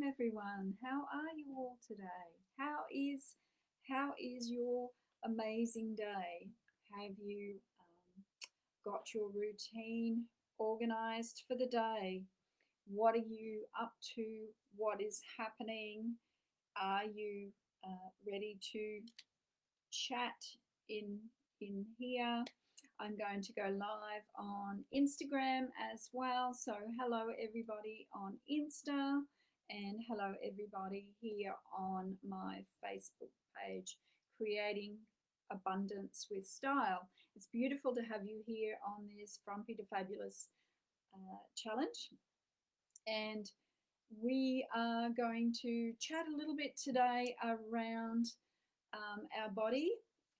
Welcome everyone. How are you all today? How is your amazing day? Have you got your routine organized for the day? What are you up to? What is happening? Are you ready to chat in here? I'm going to go live on Instagram as well. So hello everybody on Insta and hello everybody here on my Facebook page, Creating Abundance with Style. It's beautiful to have you here on this Frumpy to Fabulous challenge. And we are going to chat a little bit today around our body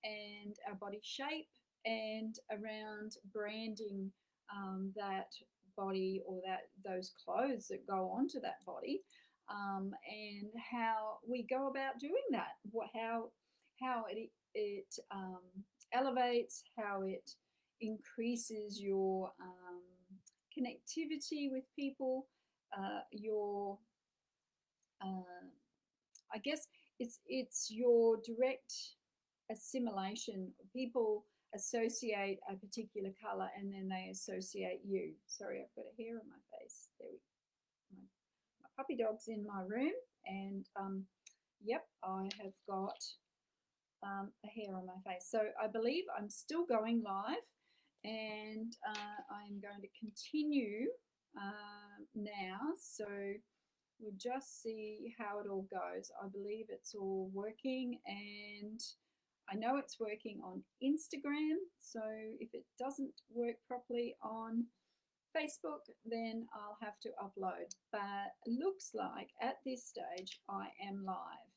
and our body shape and around branding that body or those clothes that go onto that body, and how we go about doing that, how it elevates, how it increases your connectivity with people, your I guess it's your direct assimilation. People associate a particular color and then they associate you. Sorry, I've got a hair on my face. My puppy dog's in my room, and yep, I have got a hair on my face. So I believe I'm still going live, and I'm going to continue now. So we'll just see how it all goes. I believe it's all working, and I know it's working on Instagram. So if it doesn't work properly on Facebook, then I'll have to upload. But it looks like at this stage I am live.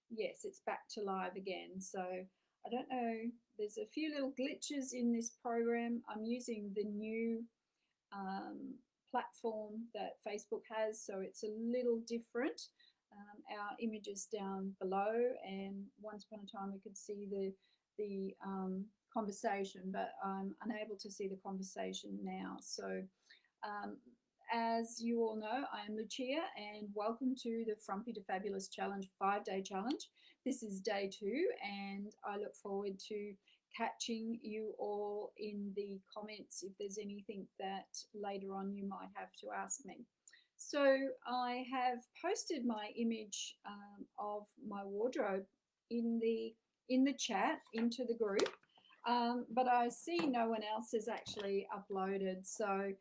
Yes, it's back to live again. So I don't know, there's a few little glitches in this program. I'm using the new platform that Facebook has, so it's a little different. Our image is down below, and once upon a time we could see the conversation, but I'm unable to see the conversation now. So as you all know, I am Lucia, and welcome to the Frumpy to Fabulous Challenge 5-day challenge. This is day 2, and I look forward to catching you all in the comments if there's anything that later on you might have to ask me. So I have posted my image of my wardrobe in the chat into the group, but I see no one else has actually uploaded. So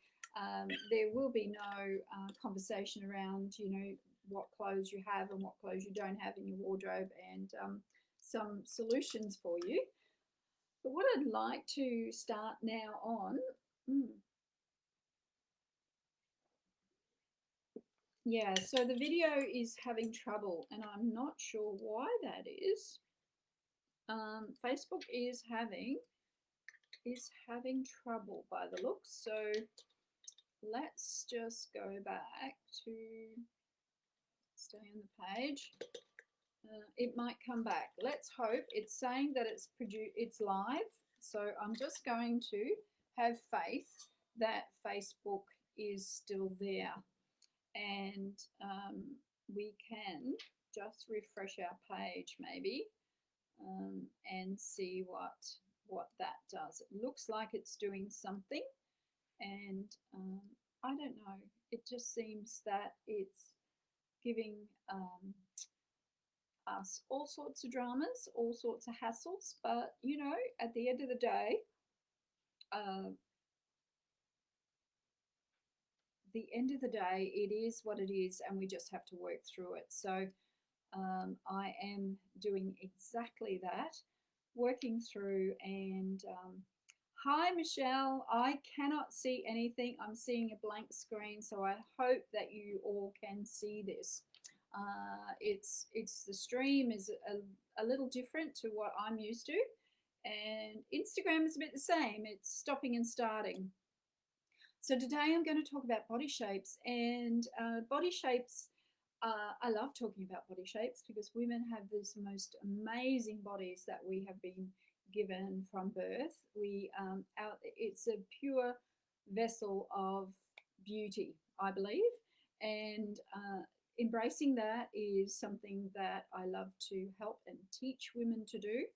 there will be no conversation around, you know, what clothes you have and what clothes you don't have in your wardrobe, and some solutions for you. But what I'd like to start now on, yeah, so the video is having trouble, and I'm not sure why that is. Facebook is having trouble by the looks. So let's just go back to stay on the page. It might come back. Let's hope. It's saying that it's live. So I'm just going to have faith that Facebook is still there, and we can just refresh our page maybe, and see what that does. It looks like it's doing something, and I don't know. It just seems that it's giving us all sorts of dramas, all sorts of hassles, but you know, at the end of the day, it is what it is, and we just have to work through it. So I am doing exactly that, working through. And hi Michelle, I cannot see anything. I'm seeing a blank screen, so I hope that you all can see this. It's the stream is a little different to what I'm used to, and Instagram is a bit the same. It's stopping and starting. So today I'm going to talk about body shapes, and body shapes. I love talking about body shapes because women have these most amazing bodies that we have been given from birth. It's a pure vessel of beauty, I believe, and embracing that is something that I love to help and teach women to do.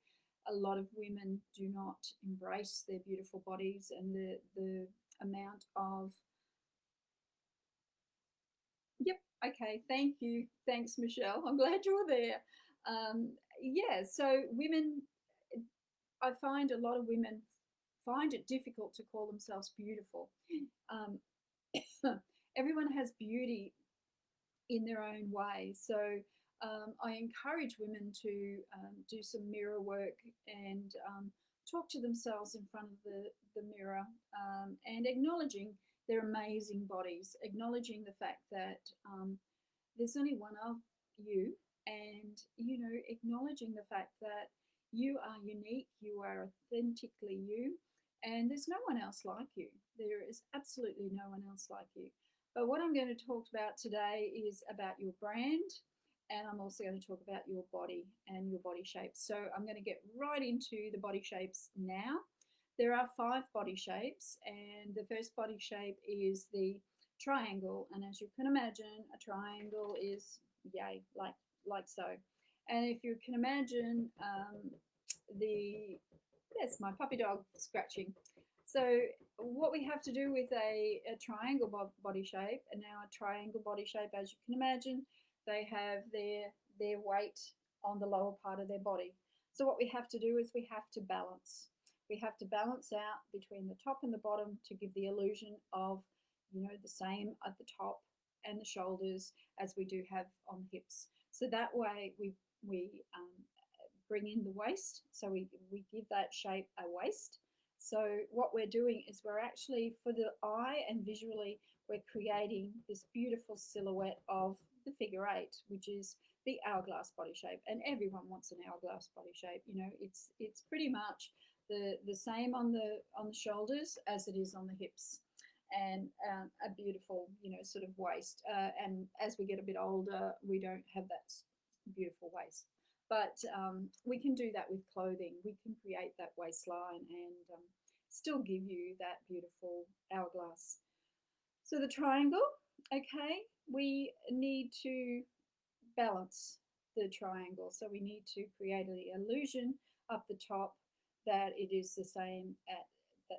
A lot of women do not embrace their beautiful bodies and the amount of, yep, okay, thank you. Thanks, Michelle. I'm glad you're there. Yeah, so women, I find a lot of women find it difficult to call themselves beautiful. Um, everyone has beauty in their own way. So I encourage women to do some mirror work and talk to themselves in front of the mirror and acknowledging their amazing bodies, acknowledging the fact that there's only one of you, and acknowledging the fact that you are unique, you are authentically you, and there's no one else like you. There is absolutely no one else like you. But what I'm going to talk about today is about your brand, and I'm also going to talk about your body and your body shapes. So I'm going to get right into the body shapes now. There are 5 body shapes, and the first body shape is the triangle. And as you can imagine, a triangle is, yay, like so. And if you can imagine the, yes, my puppy dog scratching. So what we have to do with a triangle body shape, and now a triangle body shape, as you can imagine, they have their weight on the lower part of their body. So what we have to do is we have to balance. We have to balance out between the top and the bottom to give the illusion of, the same at the top and the shoulders as we do have on the hips. So that way we bring in the waist. So we give that shape a waist. So what we're doing is we're actually, for the eye and visually, we're creating this beautiful silhouette of the figure 8, which is the hourglass body shape. And everyone wants an hourglass body shape. It's pretty much the same on the shoulders as it is on the hips, and a beautiful sort of waist. And as we get a bit older, we don't have that beautiful waist. But we can do that with clothing. We can create that waistline and still give you that beautiful hourglass. So the triangle, okay, we need to balance the triangle. So we need to create the illusion up the top that it is the same at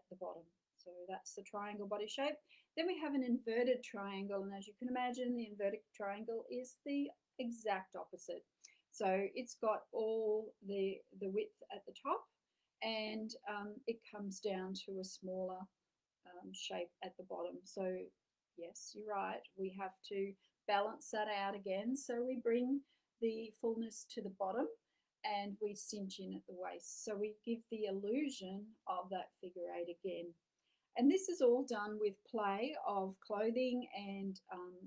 the bottom. So that's the triangle body shape. Then we have an inverted triangle, and as you can imagine, the inverted triangle is the exact opposite. So it's got all the width at the top, and it comes down to a smaller shape at the bottom. So yes, you're right. We have to balance that out again. So we bring the fullness to the bottom and we cinch in at the waist. So we give the illusion of that figure 8 again. And this is all done with play of clothing and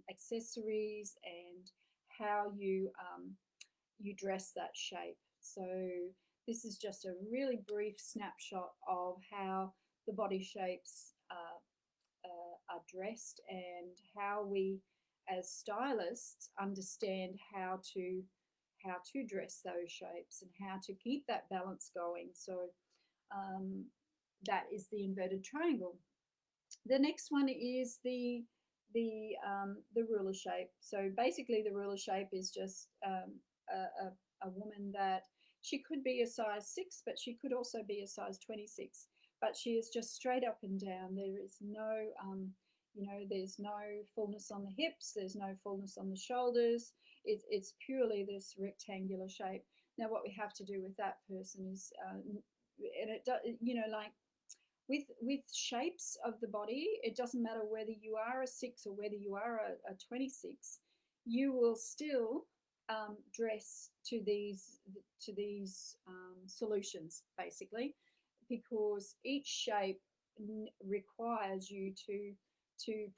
accessories and how you dress that shape. So this is just a really brief snapshot of how the body shapes are dressed and how we as stylists understand how to dress those shapes and how to keep that balance going. So that is the inverted triangle. The next one is the ruler shape. So basically, the ruler shape is just a woman that she could be a size 6, but she could also be a size 26. But she is just straight up and down. There is no, there's no fullness on the hips. There's no fullness on the shoulders. It's purely this rectangular shape. Now, what we have to do with that person is, and it does, like with shapes of the body, it doesn't matter whether you are a 6 or whether you are a 26, you will still dress to these solutions, basically, because each shape requires you to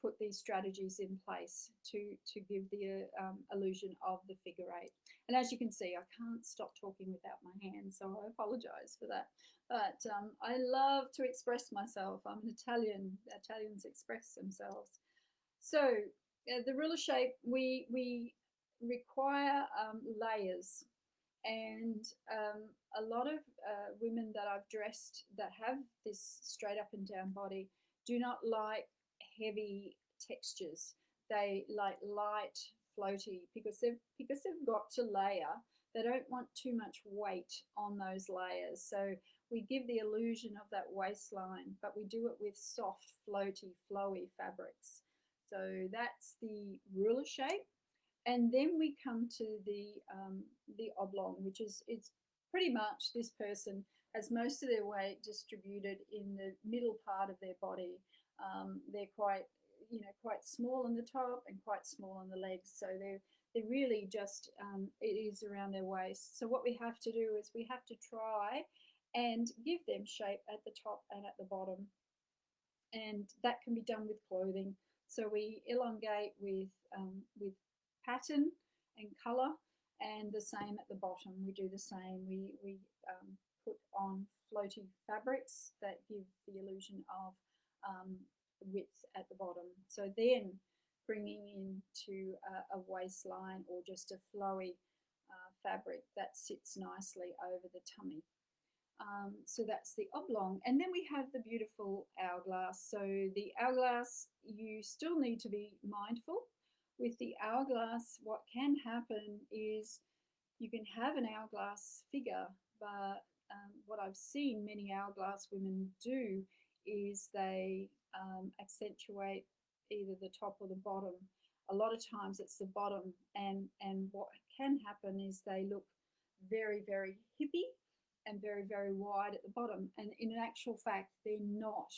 put these strategies in place to give the illusion of the figure 8. And as you can see, I can't stop talking without my hands, so I apologize for that. But I love to express myself. I'm an Italian. Italians express themselves. So the ruler shape, we require layers. And a lot of women that I've dressed that have this straight up and down body do not like heavy textures. They like light, floaty because they've got to layer. They don't want too much weight on those layers. So we give the illusion of that waistline, but we do it with soft, floaty, flowy fabrics. So that's the ruler shape. And then we come to the oblong, which is it's pretty much this person has most of their weight distributed in the middle part of their body. They're quite quite small on the top and quite small on the legs, so they're really just it is around their waist. So what we have to do is we have to try and give them shape at the top and at the bottom, and that can be done with clothing. So we elongate with pattern and colour, and the same at the bottom. We do the same. We put on floaty fabrics that give the illusion of width at the bottom. So then bringing into a waistline or just a flowy fabric that sits nicely over the tummy. So that's the oblong. And then we have the beautiful hourglass. So the hourglass, you still need to be mindful. With the hourglass, what can happen is you can have an hourglass figure, but what I've seen many hourglass women do is they accentuate either the top or the bottom. A lot of times it's the bottom, and what can happen is they look very, very hippie and very, very wide at the bottom. And in actual fact, they're not.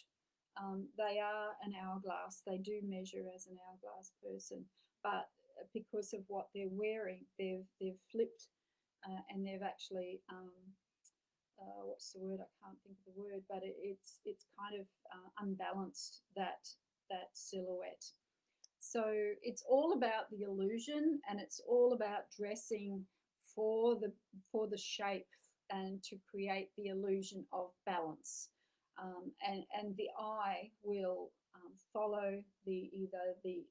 They are an hourglass. They do measure as an hourglass person, but because of what they're wearing, they've flipped and they've actually what's the word? I can't think of the word, but it's kind of unbalanced that silhouette. So it's all about the illusion, and it's all about dressing for the shape and to create the illusion of balance. And the eye will follow either the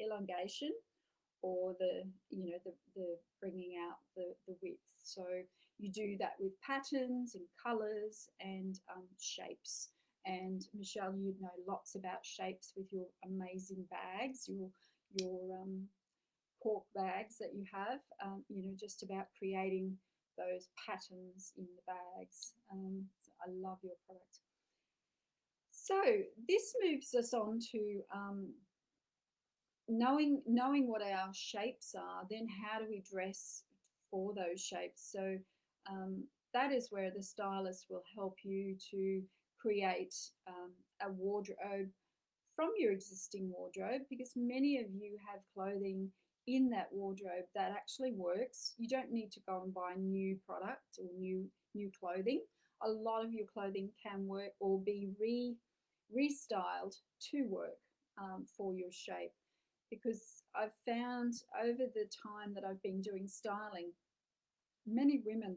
elongation or the bringing out the width. So you do that with patterns and colours and shapes. And Michelle, you know lots about shapes with your amazing bags, your cork bags that you have. Just about creating those patterns in the bags. So I love your product. So this moves us on to knowing what our shapes are. Then how do we dress for those shapes? So that is where the stylist will help you to create a wardrobe from your existing wardrobe, because many of you have clothing in that wardrobe that actually works. You don't need to go and buy new product or new clothing. A lot of your clothing can work or be restyled to work for your shape, because I've found over the time that I've been doing styling, many women,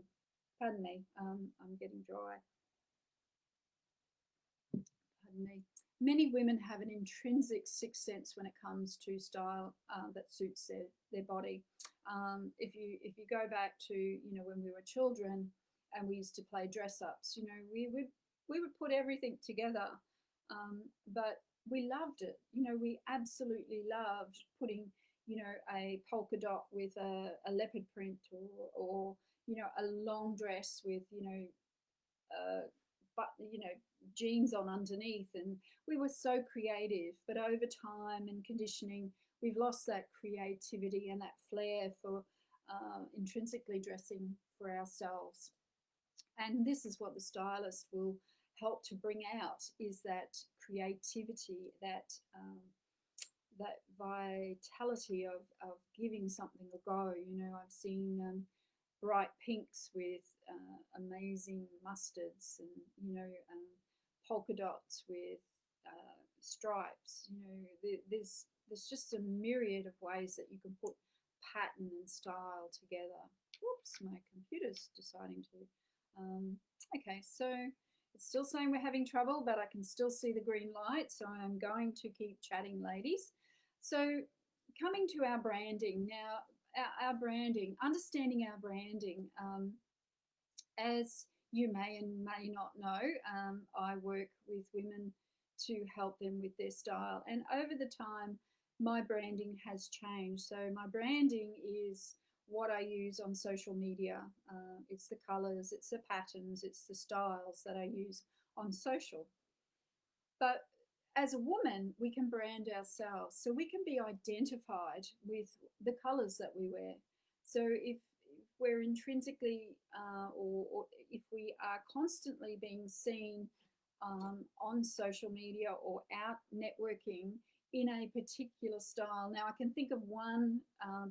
pardon me, I'm getting dry, pardon me, many women have an intrinsic sixth sense when it comes to style that suits their body. If you go back to when we were children and we used to play dress ups, we would put everything together, but we loved it. We absolutely loved putting a polka dot with a leopard print, or a long dress with but jeans on underneath, and we were so creative. But over time and conditioning, we've lost that creativity and that flair for intrinsically dressing for ourselves. And this is what the stylist will help to bring out, is that creativity, that vitality of giving something a go. I've seen bright pinks with amazing mustards, and polka dots with stripes. There's just a myriad of ways that you can put pattern and style together. Whoops, my computer's deciding to. Okay, so it's still saying we're having trouble, but I can still see the green light, so I'm going to keep chatting, ladies. So coming to our branding now. Our branding, understanding our branding. As you may and may not know, I work with women to help them with their style. And over the time, my branding has changed. So my branding is what I use on social media. It's the colors, it's the patterns, it's the styles that I use on social. But as a woman, we can brand ourselves. So we can be identified with the colors that we wear. So if we're intrinsically, or if we are constantly being seen on social media or out networking in a particular style. Now, I can think of one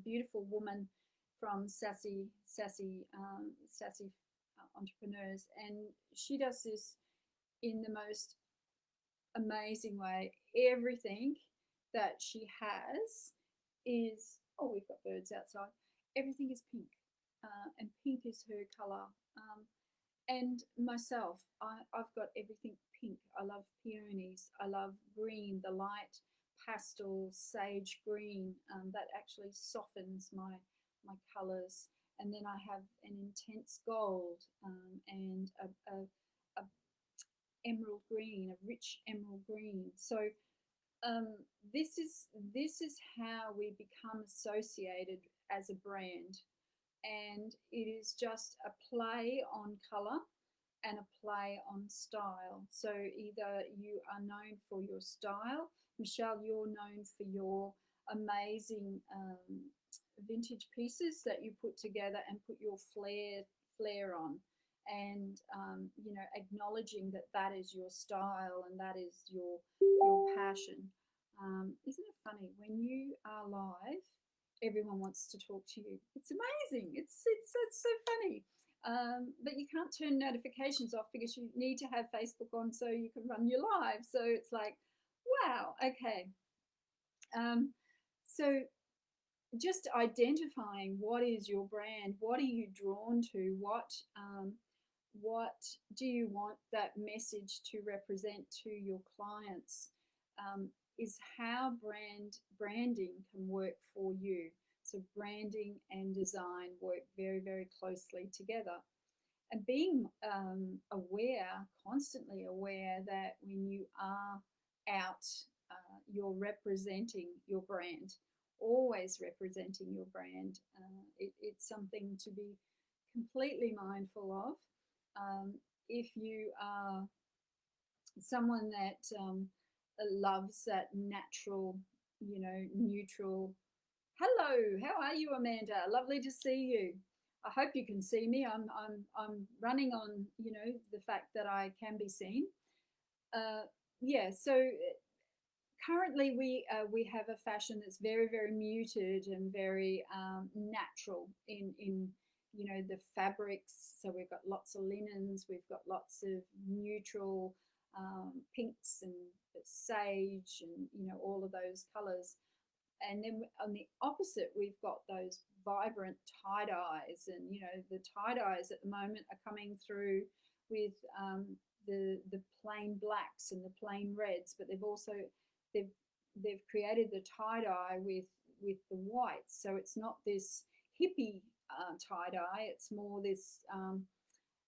beautiful woman from Sassy Entrepreneurs, and she does this in the most amazing way. Everything that she has is, oh, we've got birds outside. Everything is pink, and pink is her color. And myself, I've got everything pink. I love peonies. I love green, the light pastel sage green that actually softens my colors. And then I have an intense gold and a emerald green, a rich emerald green. So um, this is how we become associated as a brand, and it is just a play on color and a play on style. So either you are known for your style, Michelle, you're known for your amazing vintage pieces that you put together and put your flair on, and you know, acknowledging that that is your style and that is your passion. Isn't it funny when you are live? Everyone wants to talk to you. It's amazing. It's so funny. But you can't turn notifications off because you need to have Facebook on so you can run your live. So it's like, wow, okay. Um, so just identifying what is your brand, what are you drawn to, what do you want that message to represent to your clients, is how branding can work for you. So branding and design work very, very closely together. And being aware, constantly aware that when you are out, you're representing your brand, always representing your brand. It's something to be completely mindful of. If you are someone that loves that natural, you know, neutral. Hello, how are you, Amanda? Lovely to see you. I hope you can see me. I'm running on, you know, the fact that I can be seen. Uh, yeah. So currently we have a fashion that's very, very muted and very natural in you know, the fabrics. So we've got lots of linens, we've got lots of neutral pinks and sage and, you know, all of those colors. And then on the opposite, we've got those vibrant tie dyes, and you know, the tie dyes at the moment are coming through with the plain blacks and the plain reds, but they've also they've they've created the tie dye with the whites, so it's not this hippie tie dye; it's more this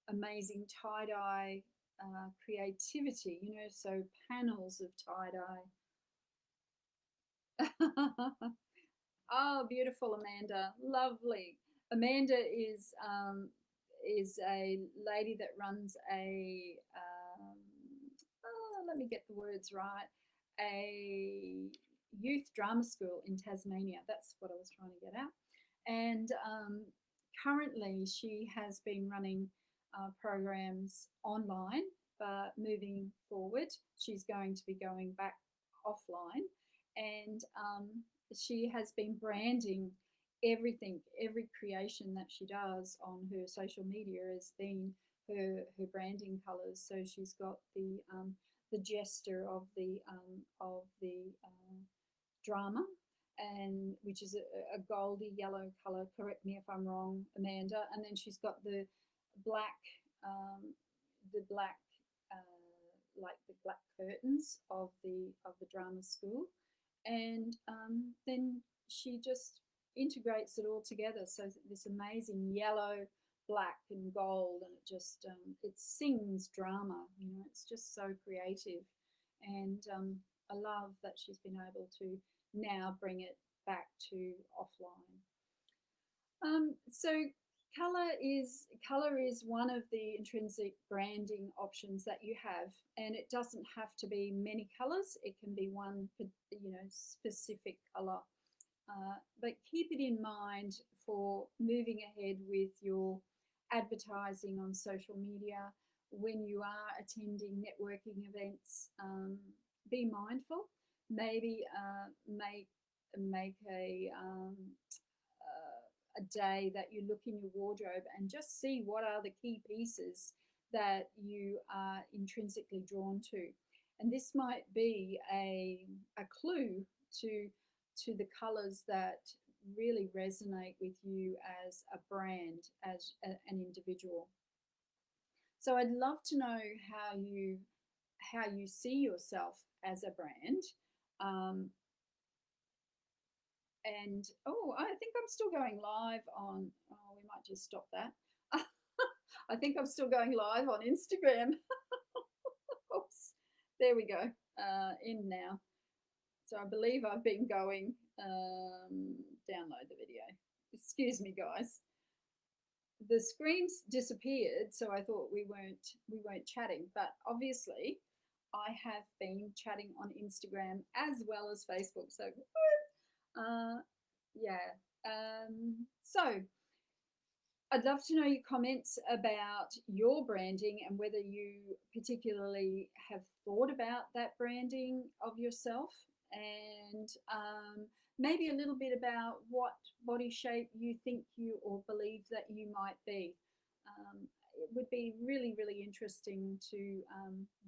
amazing tie dye creativity. You know, so panels of tie dye. Oh, beautiful, Amanda. Lovely. Amanda is a lady that runs a oh, let me get the words right, a youth drama school in Tasmania. That's what I was trying to get at. And currently, she has been running programs online, but moving forward, she's going to be going back offline. And she has been branding everything, every creation that she does on her social media has been her branding colors. So she's got the jester of the drama, and which is a goldy yellow color. Correct me if I'm wrong, Amanda. And then she's got black, um, the black, like the black curtains of the drama school, and then she just integrates it all together. So this amazing yellow, black, and gold, and it just it sings drama. You know, it's just so creative, and I love that she's been able to now bring it back to offline. So color is one of the intrinsic branding options that you have, and it doesn't have to be many colors. It can be one, specific color. But keep it in mind for moving ahead with your advertising on social media when you are attending networking events. Be mindful. Maybe make a day that you look in your wardrobe and just see what are the key pieces that you are intrinsically drawn to. And this might be a clue to the colors that really resonate with you as a brand, as an individual. So I'd love to know how you see yourself as a brand. Um, and I think I'm still going live on. Oh, we might just stop that. I think I'm still going live on Instagram. Oops, there we go. In now. So I believe I've been going. Download the video. Excuse me, guys. The screens disappeared, so I thought we weren't chatting. But obviously, I have been chatting on Instagram as well as Facebook. So, yeah. So I'd love to know your comments about your branding and whether you particularly have thought about that branding of yourself, and maybe a little bit about what body shape you think you or believe that you might be. It would be really, really interesting to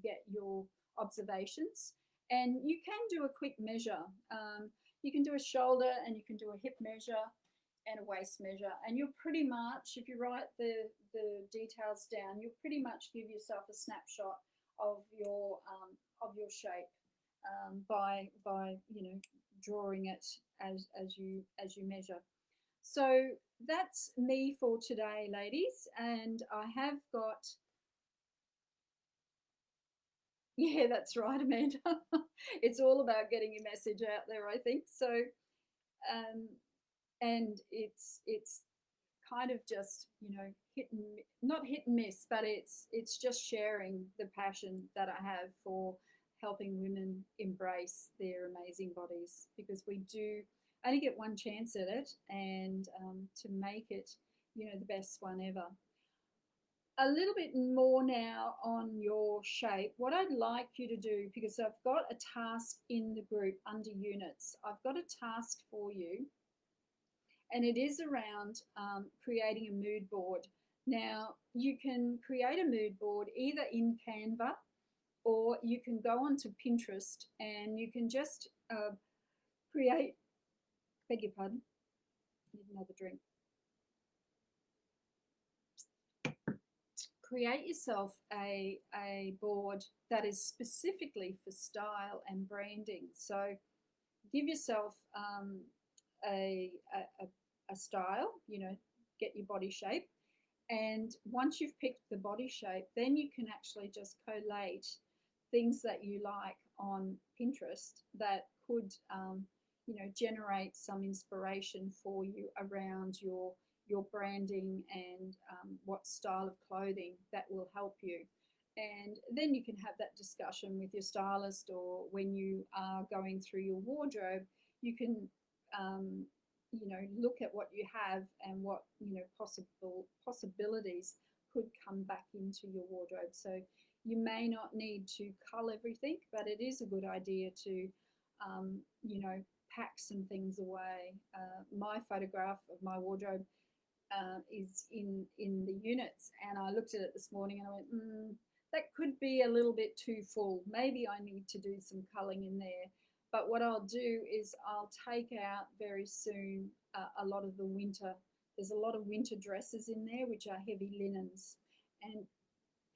get your observations. And you can do a quick measure. You can do a shoulder and you can do a hip measure and a waist measure, and you'll pretty much, if you write the details down, you'll pretty much give yourself a snapshot of your shape, by drawing it as you measure. So that's me for today, ladies, and I have got. Yeah, that's right, Amanda. It's all about getting your message out there, I think. So, um, and it's kind of just not hit and miss, but it's just sharing the passion that I have for helping women embrace their amazing bodies, because we do only get one chance at it, and to make it the best one ever. A little bit more now on your shape. What I'd like you to do, because I've got a task in the group under units, I've got a task for you, and it is around creating a mood board. Now, you can create a mood board either in Canva, or you can go onto Pinterest and you can just create, beg your pardon, need another drink. Create yourself a board that is specifically for style and branding. So give yourself a, a, a style, get your body shape. And once you've picked the body shape, then you can actually just collate things that you like on Pinterest that could, generate some inspiration for you around your branding and what style of clothing that will help you. And then you can have that discussion with your stylist, or when you are going through your wardrobe, you can look at what you have and what possibilities could come back into your wardrobe. So you may not need to cull everything, but it is a good idea to pack some things away. My photograph of my wardrobe is in the units, and I looked at it this morning and I went, that could be a little bit too full. Maybe I need to do some culling in there. But what I'll do is I'll take out very soon a lot of the winter. There's a lot of winter dresses in there, which are heavy linens. And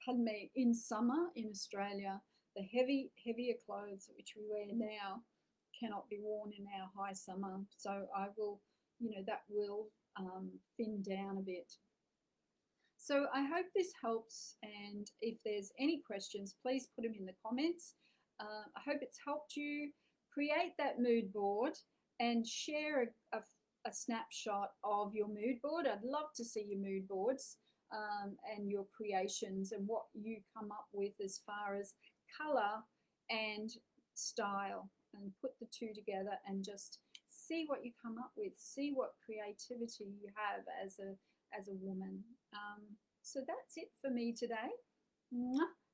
pardon me, in summer in Australia, the heavier clothes which we wear now cannot be worn in our high summer. So I will, that will thin down a bit. So I hope this helps, and if there's any questions, please put them in the comments. I hope it's helped you create that mood board and share a snapshot of your mood board. I'd love to see your mood boards and your creations and what you come up with as far as color and style, and put the two together and just see what you come up with, see what creativity you have as a woman. So that's it for me today.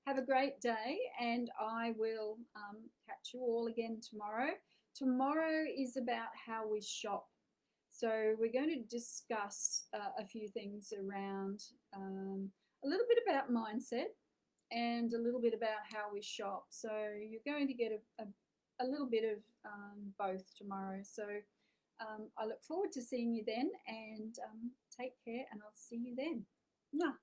Have a great day, and I will catch you all again tomorrow. Tomorrow is about how we shop. So we're going to discuss a few things around a little bit about mindset and a little bit about how we shop. So you're going to get a little bit of both tomorrow. So I look forward to seeing you then, and take care, and I'll see you then. Mwah.